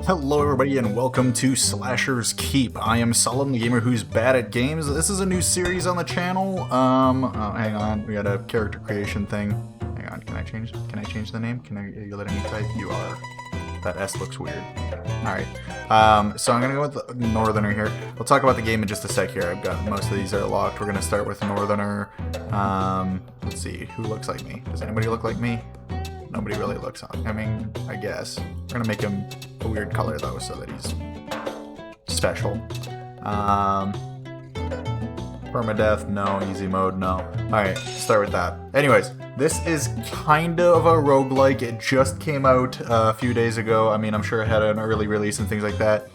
Hello everybody and welcome to Slasher's Keep. I am Solomon, the gamer who's bad at games. This is a new series on the channel. Hang on, we got a character creation thing. Hang on, can I change the name? You letting me type? You are. That S looks weird. Alright. So I'm gonna go with Northerner here. We'll talk about the game in just a sec here. I've got most of these are locked. We're gonna start with Northerner. Let's see, who looks like me? Does anybody look like me? Nobody really looks on. I mean, I guess. We're gonna make him a weird color though, so that he's special. Permadeath, no. Easy mode, no. Alright, start with that. Anyways, this is kind of a roguelike. It just came out a few days ago. I mean, I'm sure it had an early release and things like that.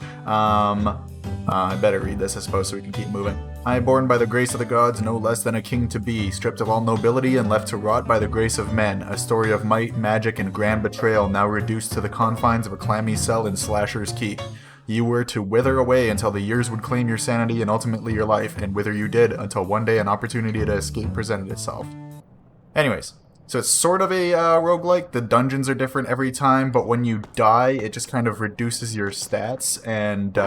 I better read this, I suppose, so we can keep moving. I am born by the grace of the gods, no less than a king to be, stripped of all nobility and left to rot by the grace of men. A story of might, magic, and grand betrayal, now reduced to the confines of a clammy cell in Slasher's Keep. You were to wither away until the years would claim your sanity and ultimately your life, and wither you did until one day an opportunity to escape presented itself. Anyways, so it's sort of a roguelike. The dungeons are different every time, but when you die, it just kind of reduces your stats and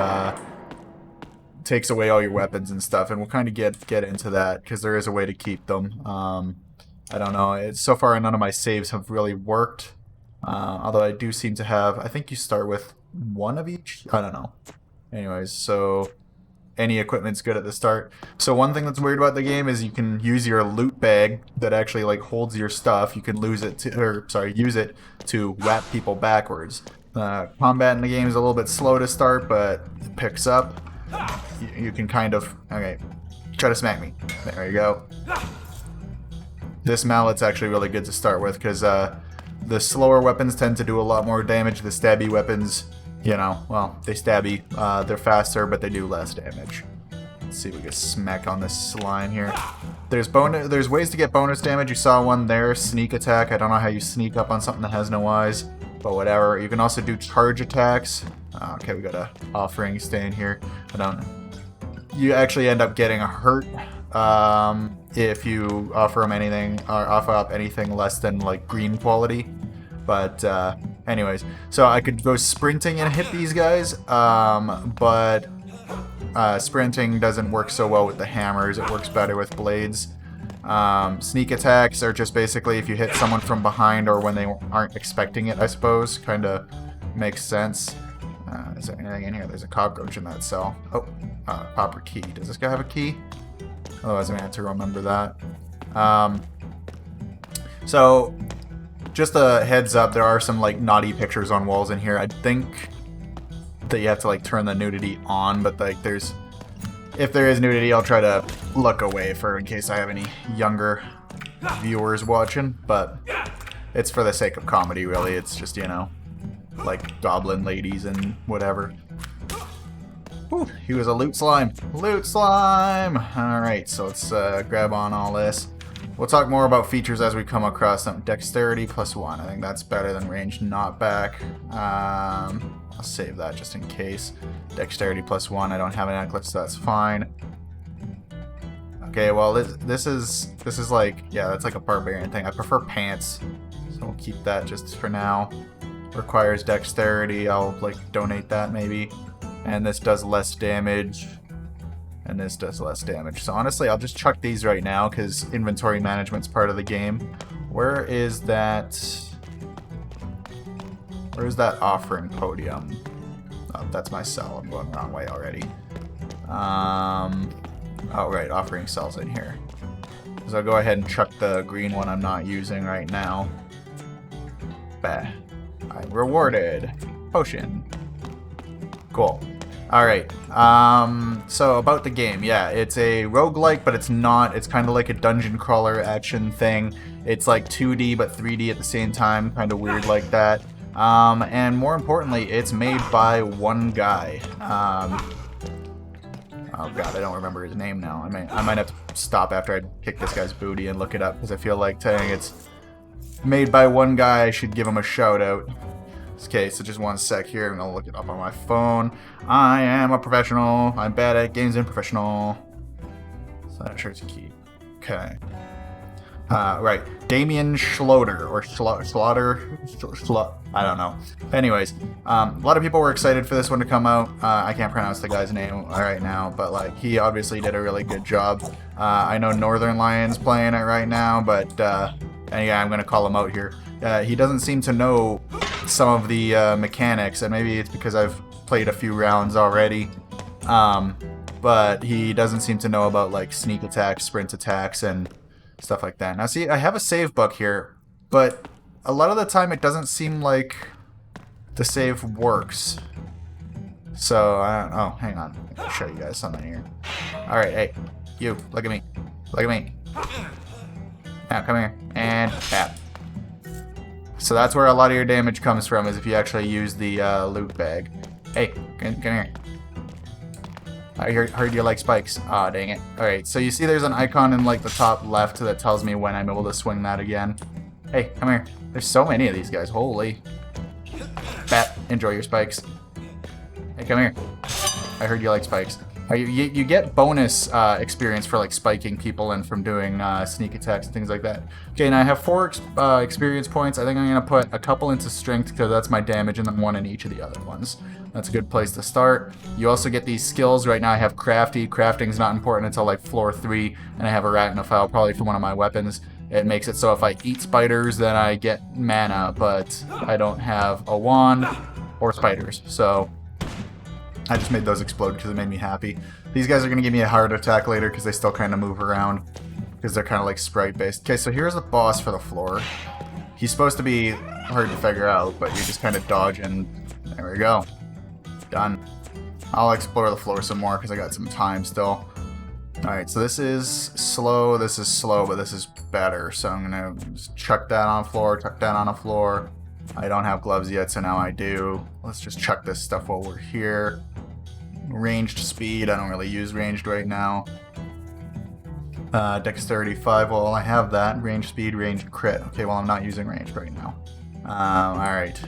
takes away all your weapons and stuff, and we'll kind of get into that because there is a way to keep them. I don't know. So far, none of my saves have really worked, although I do seem to have. I think you start with one of each. I don't know. Anyways, so any equipment's good at the start. So one thing that's weird about the game is you can use your loot bag that actually like holds your stuff. You can use it to whap people backwards. Combat in the game is a little bit slow to start, but it picks up. You can kind of... Okay, try to smack me. There you go. This mallet's actually really good to start with, because the slower weapons tend to do a lot more damage. The stabby weapons, you know, well, they stabby. They're faster, but they do less damage. Let's see if we can smack on this slime here. There's ways to get bonus damage. You saw one there, sneak attack. I don't know how you sneak up on something that has no eyes, but whatever. You can also do charge attacks. Okay, we got a offering staying here. You actually end up getting hurt if you offer them anything or offer up anything less than like green quality. But anyways, so I could go sprinting and hit these guys, but sprinting doesn't work so well with the hammers. It works better with blades. Sneak attacks are just basically if you hit someone from behind or when they aren't expecting it, I suppose. Kind of makes sense. Is there anything in here? There's a cockroach in that cell. Oh, copper key. Does this guy have a key? Otherwise I'm going to have to remember that. So, just a heads up, there are some like naughty pictures on walls in here. I think that you have to like turn the nudity on, but like if there is nudity, I'll try to look away in case I have any younger viewers watching, but it's for the sake of comedy, really. It's just, you know, like goblin ladies and whatever. Ooh, he was a loot slime. Loot slime! Alright, so let's grab on all this. We'll talk more about features as we come across them. Dexterity +1. I think that's better than range not back. I'll save that just in case. Dexterity +1. I don't have a necklace, so that's fine. Okay, well this is like, yeah, that's like a barbarian thing. I prefer pants, so we'll keep that just for now. Requires dexterity. I'll like donate that maybe. And this does less damage. And this does less damage. So honestly, I'll just chuck these right now because inventory management's part of the game. Where is that offering podium? Oh, that's my cell. I'm going the wrong way already. Oh right, offering cells in here. So I'll go ahead and chuck the green one I'm not using right now. Bah. I'm rewarded. Potion. Cool. Alright, so about the game, yeah, it's a roguelike, but it's not. It's kind of like a dungeon crawler action thing. It's like 2D, but 3D at the same time, kind of weird like that. And more importantly, it's made by one guy. Oh god, I don't remember his name now. I might have to stop after I kick this guy's booty and look it up, because I feel like saying it's made by one guy, I should give him a shout out. Okay, so just one sec here, I'm gonna look it up on my phone. I am a professional. I'm bad at games and professional. Slasher's Keep. Okay. Right. Damien Schloter, or Slaughter? I don't know. Anyways, a lot of people were excited for this one to come out. I can't pronounce the guy's name right now, but like he obviously did a really good job. I know Northern Lion's playing it right now, but and yeah, I'm gonna call him out here. He doesn't seem to know some of the mechanics, and maybe it's because I've played a few rounds already. But he doesn't seem to know about like sneak attacks, sprint attacks, and stuff like that. Now see, I have a save book here, but a lot of the time it doesn't seem like the save works. So, oh, hang on. Let me show you guys something here. Alright, hey, you, look at me. Look at me. Now, come here. And tap. So that's where a lot of your damage comes from, is if you actually use the loot bag. Hey, come here. I heard you like spikes. Aw, dang it. Alright, so you see there's an icon in like the top left that tells me when I'm able to swing that again. Hey, come here. There's so many of these guys. Holy. Bat, enjoy your spikes. Hey, come here. I heard you like spikes. You get bonus experience for like spiking people and from doing sneak attacks and things like that. Okay, now I have 4 experience points. I think I'm going to put a couple into strength because that's my damage, and then 1 in each of the other ones. That's a good place to start. You also get these skills. Right now I have crafty. Crafting's not important until like floor 3, and I have arachnophile probably for one of my weapons. It makes it so if I eat spiders, then I get mana, but I don't have a wand or spiders. So I just made those explode because it made me happy. These guys are going to give me a heart attack later because they still kind of move around because they're kind of like sprite based. Okay, so here's the boss for the floor. He's supposed to be hard to figure out, but you just kind of dodge and there we go. Done. I'll explore the floor some more because I got some time still. Alright, so this is slow, but this is better. So I'm going to just chuck that on the floor, chuck that on the floor. I don't have gloves yet, so now I do. Let's just chuck this stuff while we're here. Ranged speed, I don't really use ranged right now. Dexterity 5, well I have that. Ranged speed, ranged crit. Okay, well I'm not using ranged right now. Alright.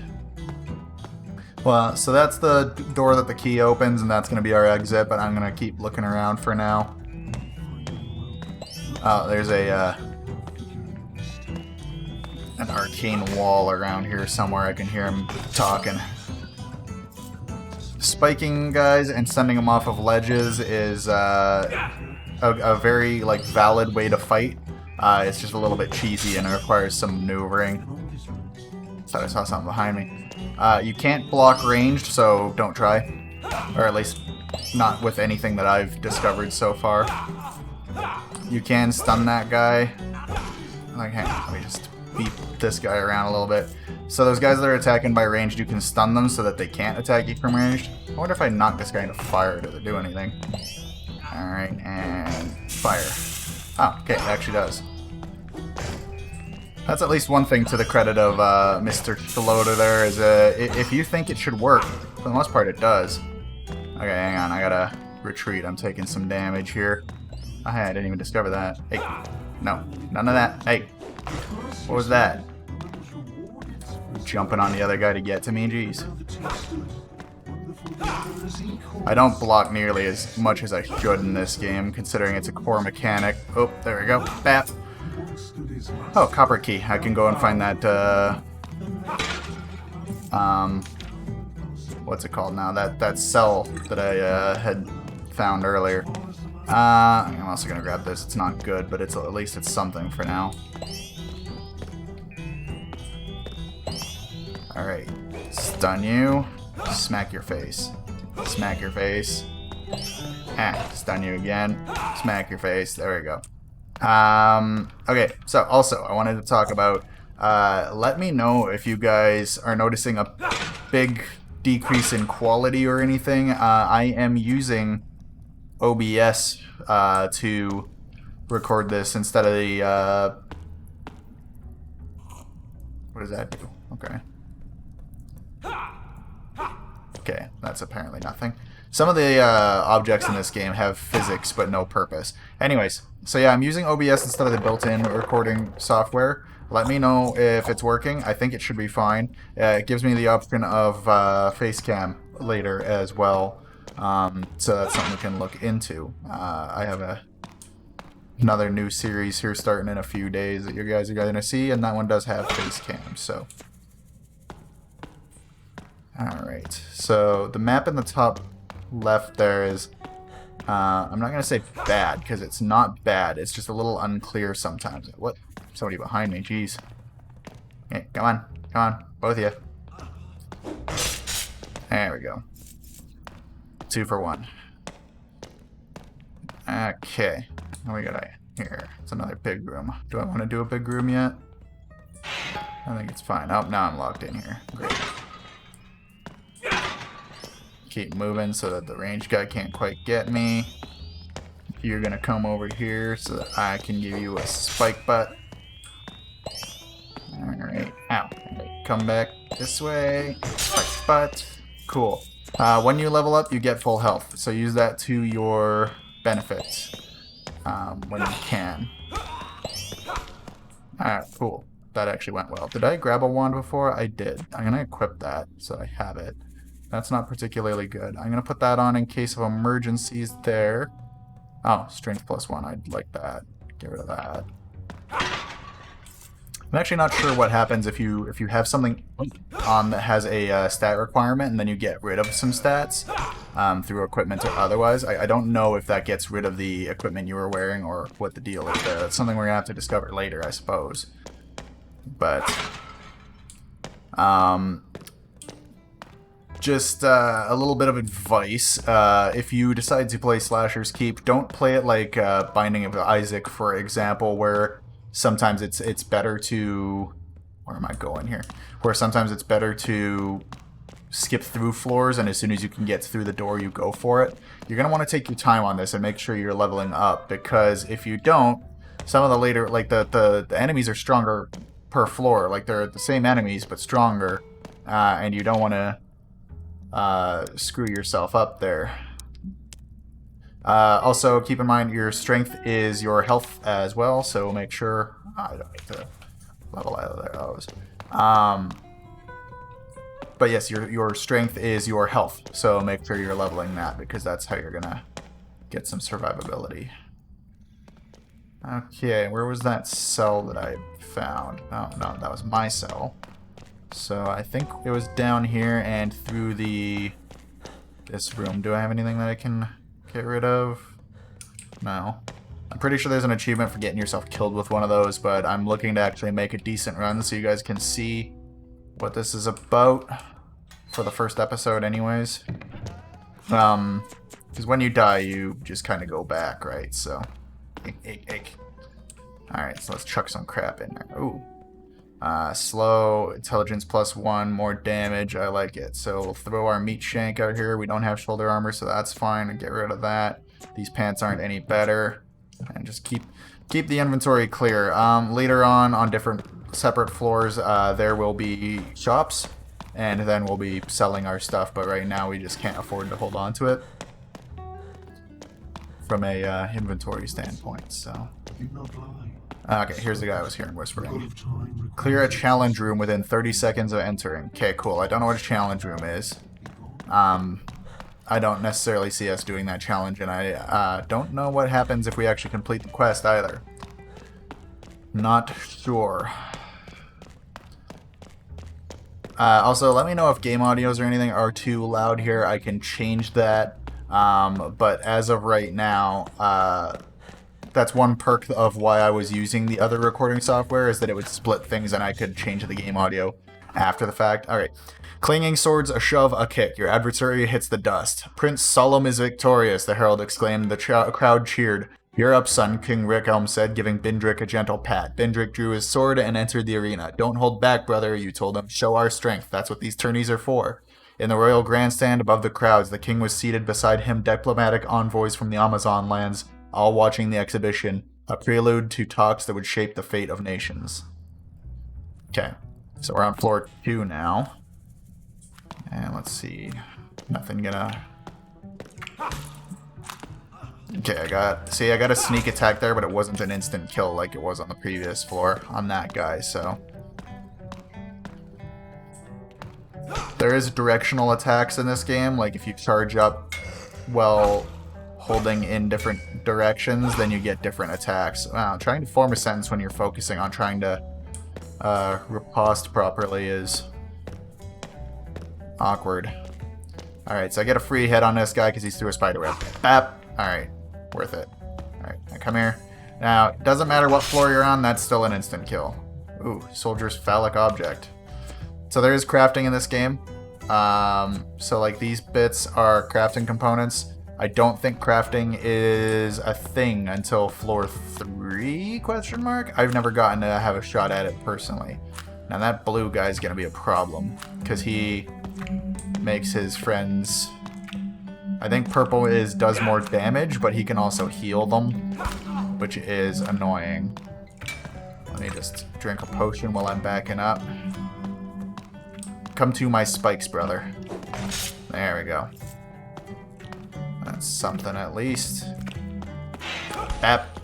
Well, so that's the door that the key opens, and that's going to be our exit, but I'm going to keep looking around for now. Oh, there's a an arcane wall around here somewhere. I can hear him talking. Spiking guys and sending them off of ledges is a very like valid way to fight. It's just a little bit cheesy and it requires some maneuvering. Thought I saw something behind me. You can't block ranged, so don't try. Or at least not with anything that I've discovered so far. You can stun that guy. Like, hang on, let me just beat this guy around a little bit. So those guys that are attacking by ranged, you can stun them so that they can't attack you from ranged. I wonder if I knock this guy into fire, does it do anything? Alright, and fire. Oh, okay, it actually does. That's at least one thing to the credit of Mr. Shloder there, is if you think it should work, for the most part it does. Okay, hang on, I gotta retreat. I'm taking some damage here. Oh, hey, I didn't even discover that. Hey, no, none of that. Hey, what was that? Jumping on the other guy to get to me, jeez. I don't block nearly as much as I should in this game, considering it's a core mechanic. Oh, there we go. Bap. Oh, copper key. I can go and find that, what's it called now? That cell that I, had found earlier. I'm also gonna grab this. It's not good, but it's at least it's something for now. Alright. Stun you. Smack your face. Smack your face. Ah, stun you again. Smack your face. There we go. Okay, so also, I wanted to talk about, let me know if you guys are noticing a big decrease in quality or anything. I am using OBS, to record this instead of the, what does that do? Okay. Okay, that's apparently nothing. Some of the objects in this game have physics but no purpose. Anyways, so yeah, I'm using OBS instead of the built-in recording software. Let me know if it's working. I think it should be fine. It gives me the option of face cam later as well. So that's something we can look into. I have a another new series here starting in a few days that you guys are going to see, and that one does have face cam, so. Alright, so the map in the top left there is, I'm not going to say bad, because it's not bad, it's just a little unclear sometimes. What? Somebody behind me, jeez. Okay, come on, both of you. There we go. 2 for 1. Okay, what we got here? It's another big room. Do I want to do a big room yet? I think it's fine. Oh, now I'm locked in here. Great. Keep moving so that the range guy can't quite get me. You're gonna come over here so that I can give you a spike butt. Alright. Ow. Come back this way. Spike butt. Cool. When you level up, you get full health. So use that to your benefit when you can. Alright, cool. That actually went well. Did I grab a wand before? I did. I'm gonna equip that so I have it. That's not particularly good. I'm gonna put that on in case of emergencies there. Oh, strength +1. I'd like that. Get rid of that. I'm actually not sure what happens if you have something on that has a stat requirement and then you get rid of some stats through equipment or otherwise. I don't know if that gets rid of the equipment you were wearing or what the deal is there. That's something we're gonna have to discover later, I suppose. But just a little bit of advice. If you decide to play Slasher's Keep, don't play it like Binding of Isaac, for example, where sometimes it's better to... Where am I going here? Where sometimes it's better to skip through floors, and as soon as you can get through the door, you go for it. You're going to want to take your time on this and make sure you're leveling up, because if you don't, some of the later... Like, the enemies are stronger per floor. Like, they're the same enemies, but stronger, and you don't want to screw yourself up there. Also, keep in mind your strength is your health as well, so make sure... I don't need to level out of there. But yes, your strength is your health, so make sure you're leveling that, because that's how you're gonna get some survivability. Okay, where was that cell that I found? Oh, no, that was my cell. So I think it was down here and through this room. Do I have anything that I can get rid of? No. I'm pretty sure there's an achievement for getting yourself killed with one of those, but I'm looking to actually make a decent run so you guys can see what this is about for the first episode anyways. Because when you die, you just kind of go back, right? So, Alright, so let's chuck some crap in there. Ooh. Slow, intelligence +1, more damage. I like it. So we'll throw our meat shank out here. We don't have shoulder armor, so that's fine. And get rid of that. These pants aren't any better. And just keep the inventory clear. Later on different separate floors, there will be shops, and then we'll be selling our stuff. But right now, we just can't afford to hold on to it from a inventory standpoint. So. Okay, here's the guy I was hearing whispering. Clear a challenge room within 30 seconds of entering. Okay, cool. I don't know what a challenge room is. I don't necessarily see us doing that challenge, and I don't know what happens if we actually complete the quest either. Not sure. Also, let me know if game audios or anything are too loud here. I can change that. But as of right now, that's one perk of why I was using the other recording software, is that it would split things and I could change the game audio after the fact. Alright. Clinging swords, a shove, a kick. Your adversary hits the dust. Prince Solemn is victorious, the herald exclaimed. The crowd cheered. You're up, son, King Rickelm said, giving Bindrick a gentle pat. Bindrick drew his sword and entered the arena. Don't hold back, brother, you told him. Show our strength. That's what these tourneys are for. In the royal grandstand above the crowds, the king was seated. Beside him, diplomatic envoys from the Amazon lands, all watching the exhibition, a prelude to talks that would shape the fate of nations. Okay, so we're on floor 2 now. And let's see. Nothing gonna... Okay, I got a sneak attack there, but it wasn't an instant kill like it was on the previous floor on that guy, so... There is directional attacks in this game, like if you charge up while holding in different directions, then you get different attacks. Wow, trying to form a sentence when you're focusing on trying to riposte properly is awkward. Alright, so I get a free hit on this guy because he's through a spider web. Bap! Alright, worth it. Alright, now come here. Now, it doesn't matter what floor you're on, that's still an instant kill. Ooh, soldier's phallic object. So there is crafting in this game. So like these bits are crafting components. I don't think crafting is a thing until floor 3, question mark? I've never gotten to have a shot at it personally. Now that blue guy's gonna be a problem, because he makes his friends... I think purple does more damage, but he can also heal them, which is annoying. Let me just drink a potion while I'm backing up. Come to my spikes, brother. There we go. That's something at least. Bap.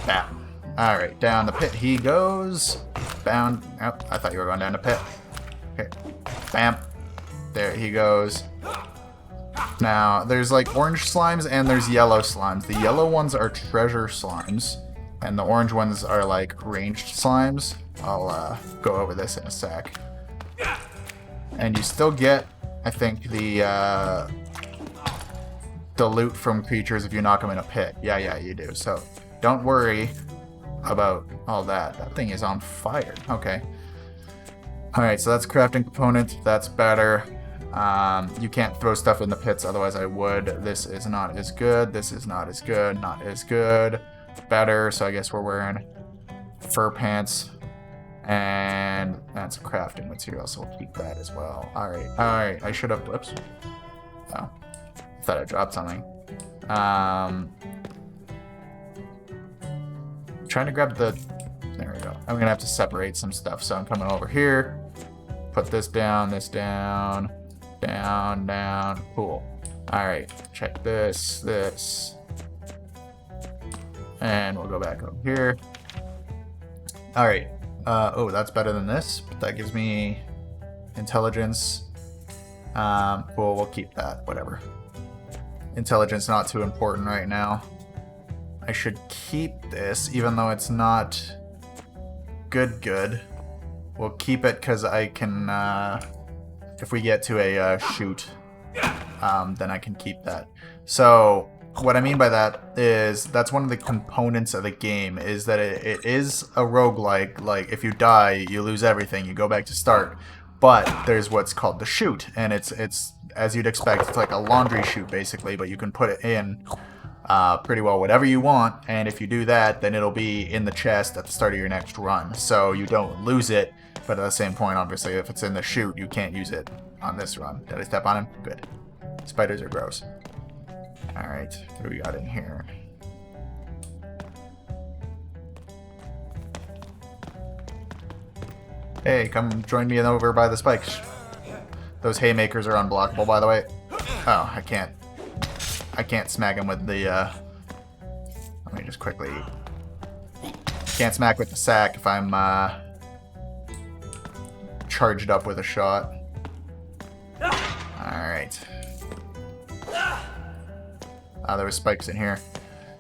Bap. Alright, down the pit he goes. Bound. Oh, I thought you were going down the pit. Okay. Bam. There he goes. Now, there's like orange slimes and there's yellow slimes. The yellow ones are treasure slimes, and the orange ones are like ranged slimes. I'll go over this in a sec. And you still get, I think, the loot from creatures if you knock them in a pit. Yeah, you do. So don't worry about all that. That thing is on fire. Okay. Alright, so that's crafting component. That's better. You can't throw stuff in the pits, otherwise I would. This is not as good. This is not as good. Not as good. Better, so I guess we're wearing fur pants. And that's a crafting material, so we'll keep that as well. Alright, I should have... Whoops. Oh. I thought I dropped something. Trying to grab the... There we go. I'm gonna have to separate some stuff, so I'm coming over here. Put this down, down, down. Cool. Alright, check this. And we'll go back over here. Alright. Oh, that's better than this, but that gives me intelligence. Cool, we'll keep that, whatever. Intelligence not too important right now. I should keep this, even though it's not good. We'll keep it because I can, if we get to a shoot, then I can keep that. So, what I mean by that is, that's one of the components of the game, is that it is a roguelike. Like, if you die, you lose everything, you go back to start. But there's what's called the chute, and it's as you'd expect, it's like a laundry chute, basically, but you can put it in pretty well whatever you want, and if you do that, then it'll be in the chest at the start of your next run. So you don't lose it, but at the same point, obviously, if it's in the chute, you can't use it on this run. Did I step on him? Good. Spiders are gross. Alright, what do we got in here? Hey, come join me over by the spikes. Those haymakers are unblockable, by the way. Oh, I can't smack him with the, let me just quickly... Can't smack with the sack if I'm, charged up with a shot. Alright. There was spikes in here.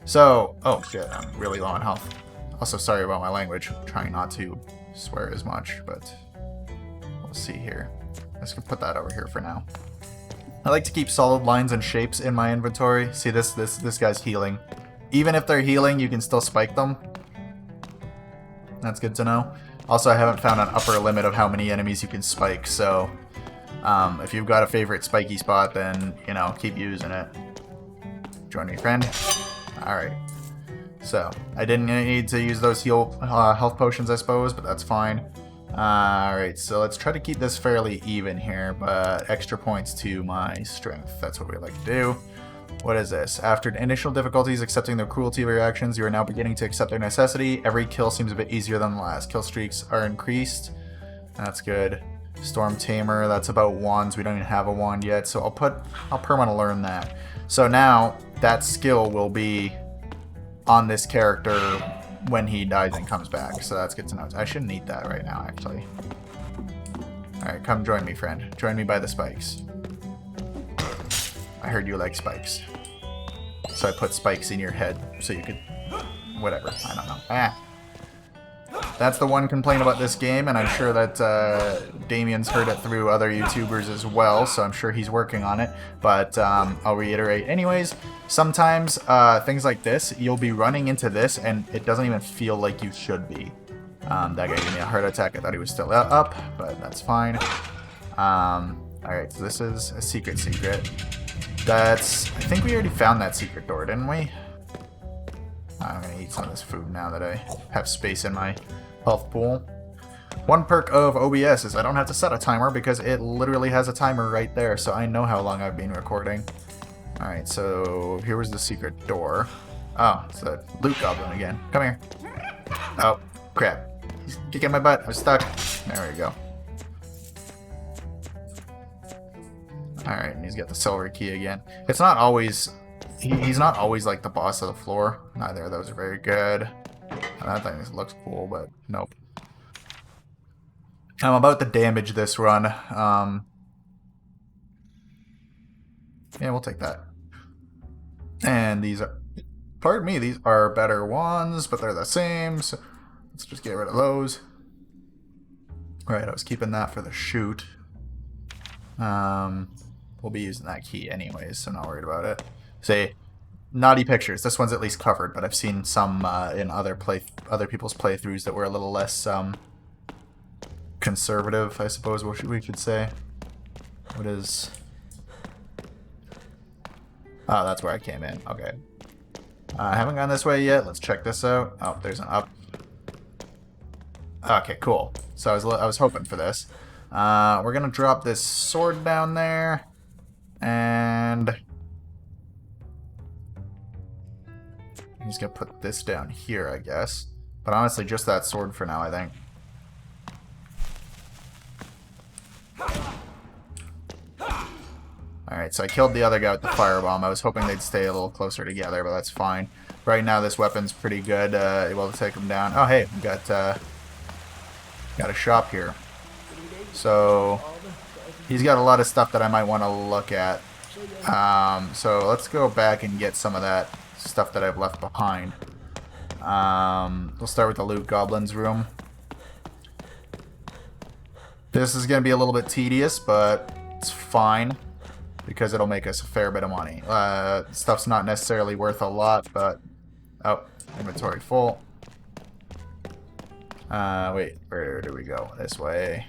So, oh shit, I'm really low on health. Also, sorry about my language. I'm trying not to swear as much, but we'll see here. Let's put that over here for now. I like to keep solid lines and shapes in my inventory. See, this guy's healing. Even if they're healing, you can still spike them. That's good to know. Also, I haven't found an upper limit of how many enemies you can spike, so if you've got a favorite spiky spot, then, you know, keep using it. Join me, friend. Alright. So, I didn't need to use those health potions, I suppose, but that's fine. Alright, so let's try to keep this fairly even here, but extra points to my strength. That's what we like to do. What is this? After initial difficulties accepting the cruelty of your actions, you are now beginning to accept their necessity. Every kill seems a bit easier than the last. Kill streaks are increased. That's good. Storm Tamer, that's about wands. We don't even have a wand yet, so I'll permanently learn that. So now, that skill will be on this character when he dies and comes back, so that's good to know. I shouldn't eat that right now, actually. Alright, come join me, friend. Join me by the spikes. I heard you like spikes. So I put spikes in your head so you could... Whatever. I don't know. Ah. That's the one complaint about this game, and I'm sure that Damien's heard it through other YouTubers as well, so I'm sure he's working on it. But I'll reiterate anyways. Sometimes things like this, you'll be running into this, and it doesn't even feel like you should be. That guy gave me a heart attack. I thought he was still up, but that's fine. Alright, so this is a secret. That's... I think we already found that secret door, didn't we? I'm gonna eat some of this food now that I have space in my health pool. One perk of OBS is I don't have to set a timer because it literally has a timer right there, so I know how long I've been recording. Alright, so here was the secret door. Oh, it's the loot goblin again. Come here. Oh, crap. He's kicking my butt. I'm stuck. There we go. Alright, and he's got the silver key again. It's not always... He's not always like the boss of the floor. Neither of those are very good. That thing looks cool, but nope. I'm about to damage this run. Yeah, we'll take that. And these are... Pardon me, these are better ones, but they're the same, so let's just get rid of those. Right, I was keeping that for the shoot. We'll be using that key anyways, so I'm not worried about it. Say, naughty pictures. This one's at least covered, but I've seen some in other people's playthroughs that were a little less conservative, I suppose we should say. What is... Oh, that's where I came in. Okay. I haven't gone this way yet. Let's check this out. Oh, there's an up. Okay, cool. So I was hoping for this. We're gonna drop this sword down there, and I'm just gonna put this down here, I guess. But honestly, just that sword for now, I think. Alright, so I killed the other guy with the firebomb. I was hoping they'd stay a little closer together, but that's fine. Right now, this weapon's pretty good, able to take them down. Oh, hey, we got a shop here. So, he's got a lot of stuff that I might want to look at. So let's go back and get some of that stuff that I've left behind. We'll start with the loot goblin's room. This is going to be a little bit tedious, but it's fine because it'll make us a fair bit of money. Stuff's not necessarily worth a lot, but... Oh, inventory full. Wait, where do we go? This way.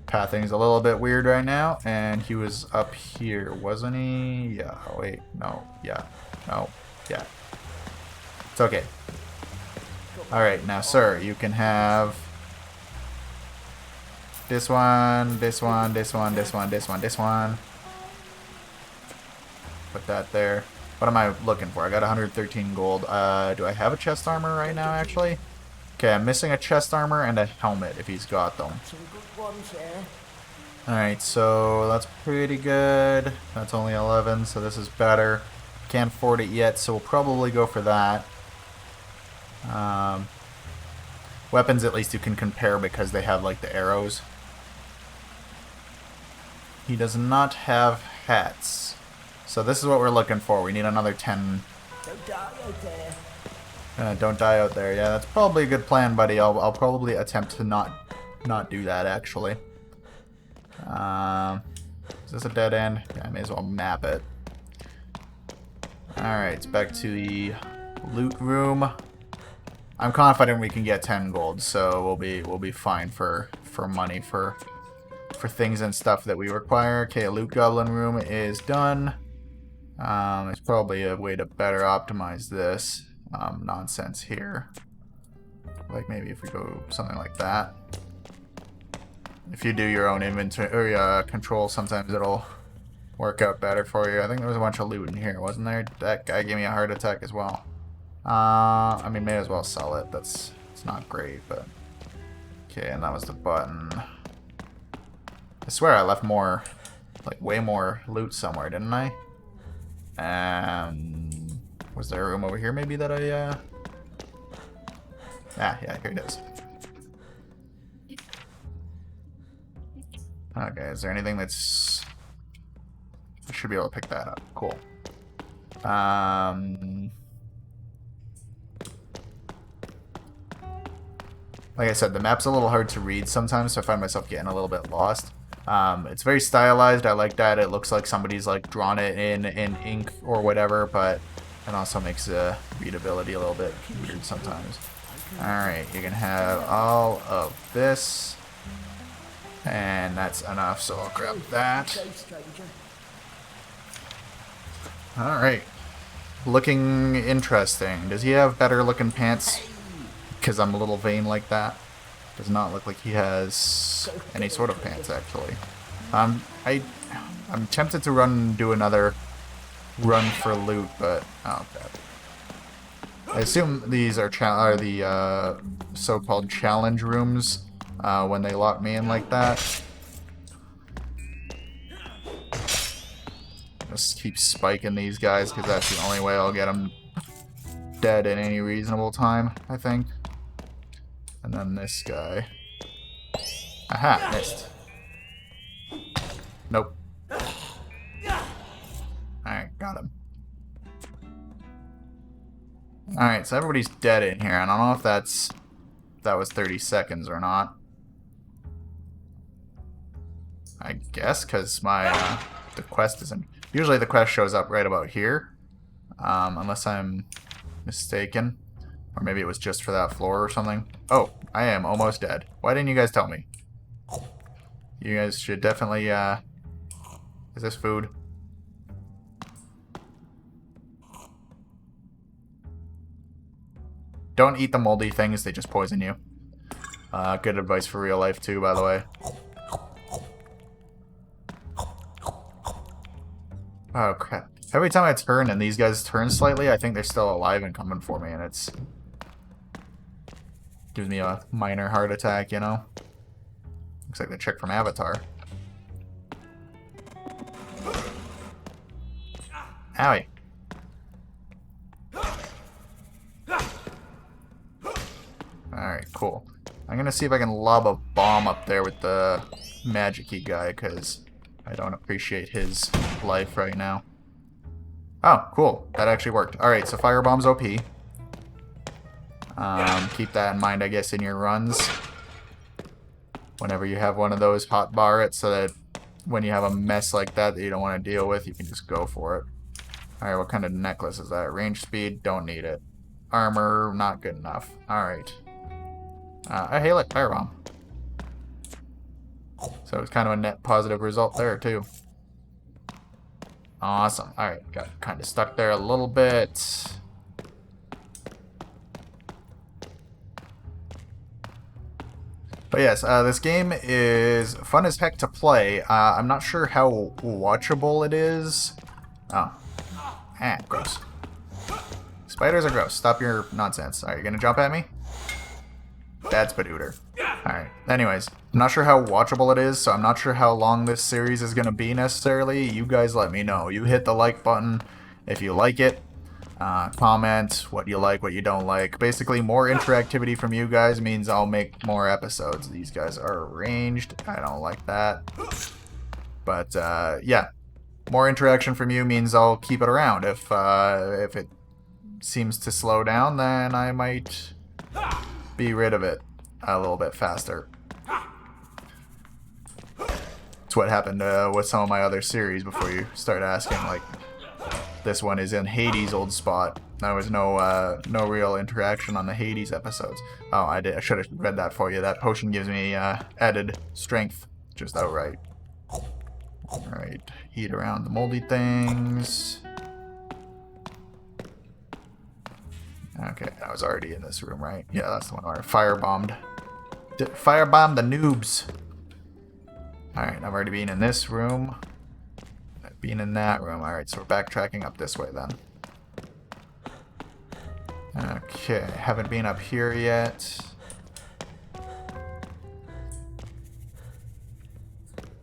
Pathing's a little bit weird right now, and he was up here, wasn't he? Yeah, wait, no, yeah, no, yeah. It's okay. Alright, now sir, you can have this one, this one, this one, this one, this one, this one. Put that there. What am I looking for? I got 113 gold. Do I have a chest armor right now, actually? Okay, I'm missing a chest armor and a helmet if he's got them. Alright, so that's pretty good. That's only 11, so this is better. Can't afford it yet, so we'll probably go for that. Weapons, at least you can compare because they have, like, the arrows. He does not have hats. So this is what we're looking for. We need another 10. Don't die out there. Don't die out there. Yeah, that's probably a good plan, buddy. I'll probably attempt to not do that, actually. Is this a dead end? Yeah, I may as well map it. Alright, it's back to the loot room. I'm confident we can get 10 gold, so we'll be fine for money for things and stuff that we require. Okay, a loot goblin room is done. There's probably a way to better optimize this nonsense here. Like maybe if we go something like that. If you do your own inventory or control, sometimes it'll work out better for you. I think there was a bunch of loot in here, wasn't there? That guy gave me a heart attack as well. I mean, may as well sell it. It's not great, but okay. And that was the button. I swear I left more, like way more loot somewhere, didn't I? Was there a room over here maybe that I, Ah, yeah, here it is. Okay, is there anything that's should be able to pick that up. Cool. Like I said, the map's a little hard to read sometimes, so I find myself getting a little bit lost. It's very stylized. I like that. It looks like somebody's like drawn it in ink or whatever, but it also makes readability a little bit weird sometimes. Alright, you can have all of this. And that's enough, so I'll grab that. Alright. Looking interesting. Does he have better looking pants? Because I'm a little vain like that. Does not look like he has any sort of pants, actually. I'm tempted to do another run for loot, but oh god. I assume these are the so-called challenge rooms when they lock me in like that. Just keep spiking these guys because that's the only way I'll get them dead in any reasonable time, I think. And then this guy. Aha, missed. Nope. Alright, got him. Alright, so everybody's dead in here. I don't know if that was 30 seconds or not. I guess, because my the quest isn't... Usually the quest shows up right about here. Unless I'm mistaken. Or maybe it was just for that floor or something. Oh, I am almost dead. Why didn't you guys tell me? You guys should definitely, Is this food? Don't eat the moldy things, they just poison you. Good advice for real life too, by the way. Oh crap. Every time I turn and these guys turn slightly, I think they're still alive and coming for me, and it's... gives me a minor heart attack, you know? Looks like the chick from Avatar. Owie. Alright, cool. I'm gonna see if I can lob a bomb up there with the magic-y guy, because I don't appreciate his life right now. Oh, cool. That actually worked. Alright, so firebomb's OP. Keep that in mind, I guess, in your runs. Whenever you have one of those, hotbar it so that when you have a mess like that you don't want to deal with, you can just go for it. Alright, what kind of necklace is that? Range speed? Don't need it. Armor? Not good enough. Alright. Hey, look, firebomb. So it's kind of a net positive result there, too. Awesome. Alright, got kind of stuck there a little bit. But yes, this game is fun as heck to play. I'm not sure how watchable it is. Oh. Ah, gross. Spiders are gross. Stop your nonsense. Alright, you gonna jump at me? That's Badooter. Alright, anyways. I'm not sure how watchable it is, so I'm not sure how long this series is gonna be necessarily. You guys let me know. You hit the like button if you like it. Comment what you like, what you don't like. Basically, more interactivity from you guys means I'll make more episodes. These guys are arranged. I don't like that. But, yeah. More interaction from you means I'll keep it around. If it seems to slow down, then I might be rid of it a little bit faster. It's what happened with some of my other series before you start asking, like... This one is in Hades' old spot. There was no real interaction on the Hades episodes. Oh, I should have read that for you. That potion gives me added strength, just outright. Alright, heat around the moldy things. Okay, I was already in this room, right? Yeah, that's the one where I firebombed. Firebomb the noobs! Alright, I've already been in this room. Being in that room. Alright, so we're backtracking up this way then. Okay, haven't been up here yet.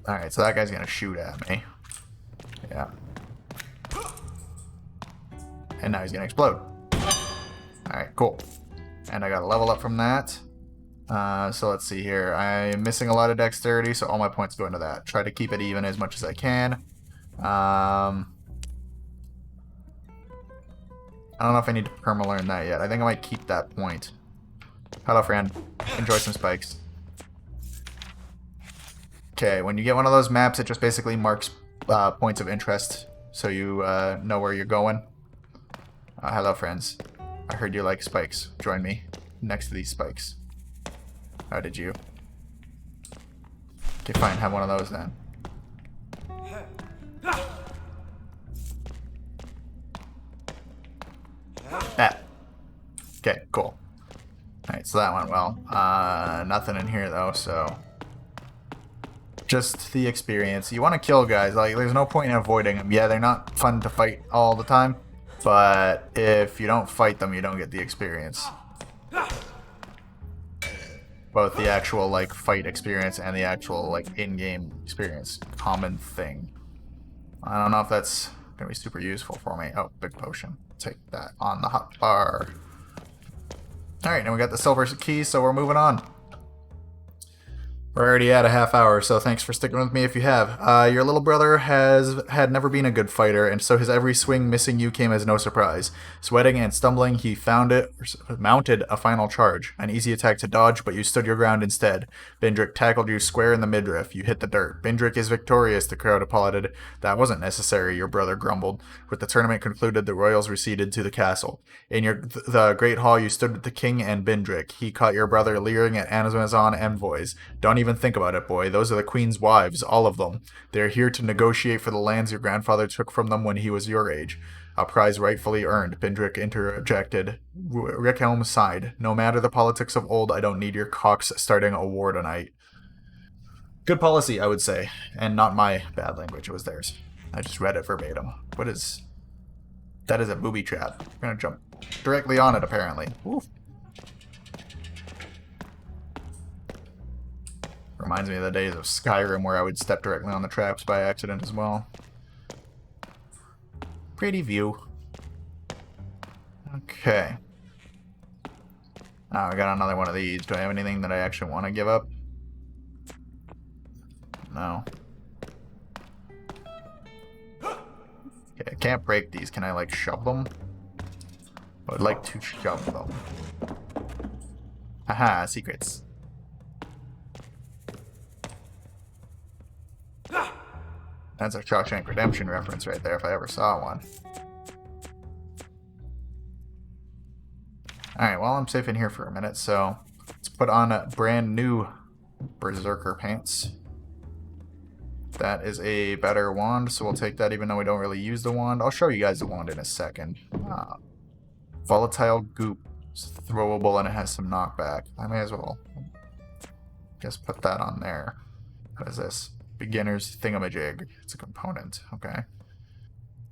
Alright, so that guy's gonna shoot at me. Yeah. And now he's gonna explode. Alright, cool. And I got a level up from that. So let's see here. I'm missing a lot of dexterity, so all my points go into that. Try to keep it even as much as I can. I don't know if I need to perma-learn that yet. I think I might keep that point. Hello, friend. Enjoy some spikes. Okay, when you get one of those maps, it just basically marks points of interest, so you know where you're going. Hello, friends. I heard you like spikes. Join me next to these spikes. How did you? Okay, fine. Have one of those then. Ah. Okay, cool. Alright, so that went well. Nothing in here though, so just the experience. You want to kill guys. Like, there's no point in avoiding them. Yeah, they're not fun to fight all the time, but if you don't fight them, you don't get the experience. Both the actual, like, fight experience and the actual, like, in-game experience. Common thing. I don't know if that's gonna be super useful for me. Oh, big potion. Take that on the hot bar. Alright, now we got the silver key, so we're moving on. We're already at a half hour, so thanks for sticking with me if you have. Your little brother had never been a good fighter, and so his every swing missing you came as no surprise. Sweating and stumbling, he mounted a final charge. An easy attack to dodge, but you stood your ground instead. Bindrick tackled you square in the midriff. You hit the dirt. Bindrick is victorious, the crowd applauded. That wasn't necessary, your brother grumbled. With the tournament concluded, the royals receded to the castle. In the great hall, you stood with the king and Bindrick. He caught your brother leering at Amazon envoys. Don't even think about it, boy. Those are the queen's wives, all of them. They're here to negotiate for the lands your grandfather took from them when he was your age. A prize rightfully earned, Bindrick interjected. Rickhelm sighed. No matter the politics of old, I don't need your cocks starting a war tonight. Good policy, I would say. And not my bad language, it was theirs. I just read it verbatim. What is... That is a booby trap. I'm gonna jump directly on it, apparently. Oof. Reminds me of the days of Skyrim where I would step directly on the traps by accident as well. Pretty view. Okay. Now I got another one of these. Do I have anything that I actually want to give up? No. Okay, I can't break these. Can I, like, shove them? I would like to shove them. Haha, secrets. That's a Shawshank Redemption reference right there if I ever saw one. Alright, well, I'm safe in here for a minute, so let's put on a brand new Berserker pants. That is a better wand, so we'll take that even though we don't really use the wand. I'll show you guys the wand in a second. Volatile goop. It's throwable and it has some knockback. I may as well just put that on there. What is this? Beginner's thingamajig. It's a component. Okay.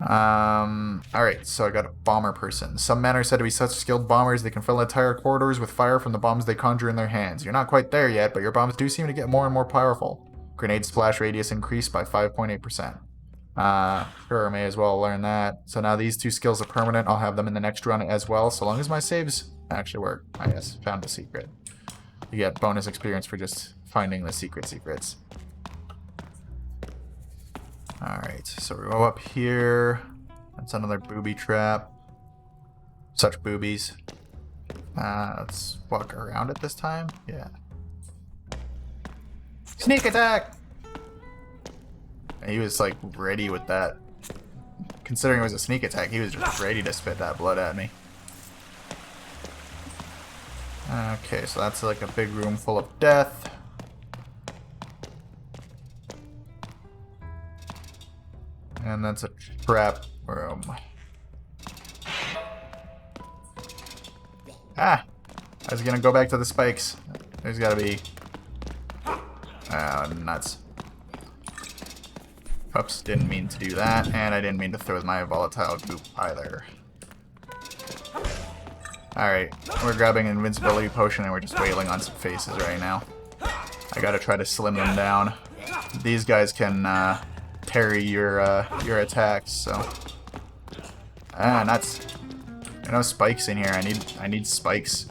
Alright, so I got a bomber person. Some men are said to be such skilled bombers they can fill entire corridors with fire from the bombs they conjure in their hands. You're not quite there yet, but your bombs do seem to get more and more powerful. Grenade splash radius increased by 5.8%. Sure, may as well learn that. So now these two skills are permanent. I'll have them in the next run as well, so long as my saves actually work. Ah, yes, found a secret. You get bonus experience for just finding the secrets. Alright, so we go up here. That's another booby trap. Such boobies. Let's walk around it this time. Yeah. Sneak attack! He was like ready with that. Considering it was a sneak attack, he was just ready to spit that blood at me. Okay, so that's like a big room full of death. And that's a trap room. Ah! I was gonna go back to the spikes. There's gotta be... Oh, nuts. Oops, didn't mean to do that, and I didn't mean to throw my volatile goop either. Alright, we're grabbing an invincibility potion and we're just wailing on some faces right now. I gotta try to slim them down. These guys can parry your attacks, so... Ah, nuts. There are no spikes in here. I need spikes.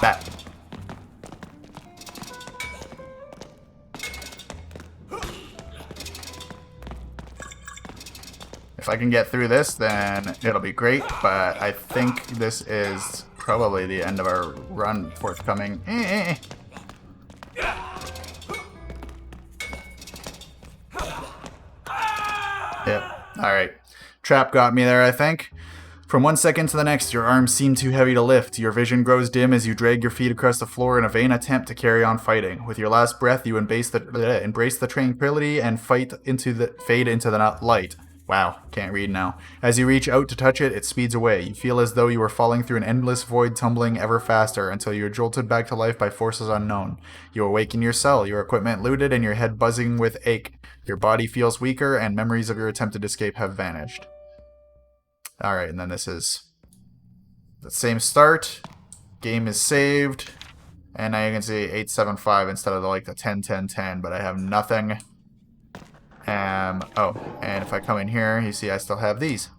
That. If I can get through this, then it'll be great, but I think this is probably the end of our run forthcoming. Yep. Alright. Trap got me there, I think. From 1 second to the next, your arms seem too heavy to lift. Your vision grows dim as you drag your feet across the floor in a vain attempt to carry on fighting. With your last breath, you embrace the tranquility and fade into the light. Wow, can't read now. As you reach out to touch it, it speeds away. You feel as though you are falling through an endless void, tumbling ever faster until you are jolted back to life by forces unknown. You awake in your cell, your equipment looted, and your head buzzing with ache. Your body feels weaker, and memories of your attempted escape have vanished. Alright, and then this is the same start. Game is saved. And now you can see 875 instead of the 10, 10, 10, but I have nothing. Oh, and if I come in here, you see I still have these.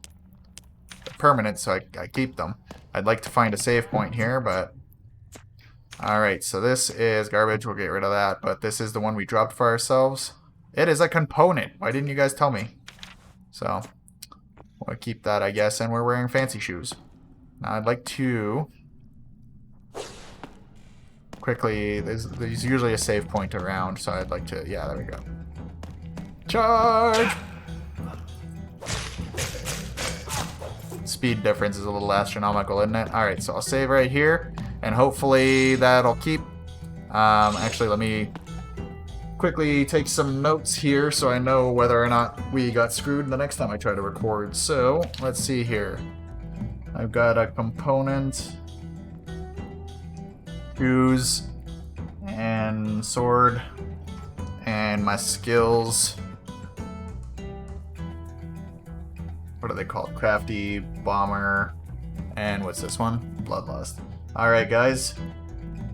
They're permanent, so I keep them. I'd like to find a save point here, but... Alright, so this is garbage. We'll get rid of that, but this is the one we dropped for ourselves. It is a component. Why didn't you guys tell me? So... we'll keep that, I guess, and we're wearing fancy shoes. Now I'd like to quickly, there's usually a save point around, so I'd like to, yeah, there we go. Charge! Speed difference is a little astronomical, isn't it? Alright, so I'll save right here, and hopefully that'll keep. Actually, let me quickly take some notes here so I know whether or not we got screwed the next time I try to record. So, let's see here. I've got a component, shoes, and sword, and my skills. What are they called? Crafty, bomber, and what's this one? Bloodlust. Alright guys,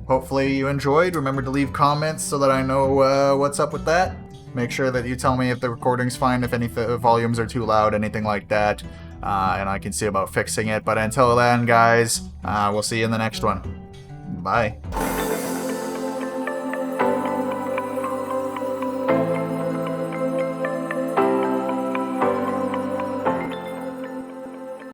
hopefully you enjoyed. Remember to leave comments so that I know what's up with that. Make sure that you tell me if the recording's fine, if any volumes are too loud, anything like that. And I can see about fixing it. But until then, guys, we'll see you in the next one. Bye.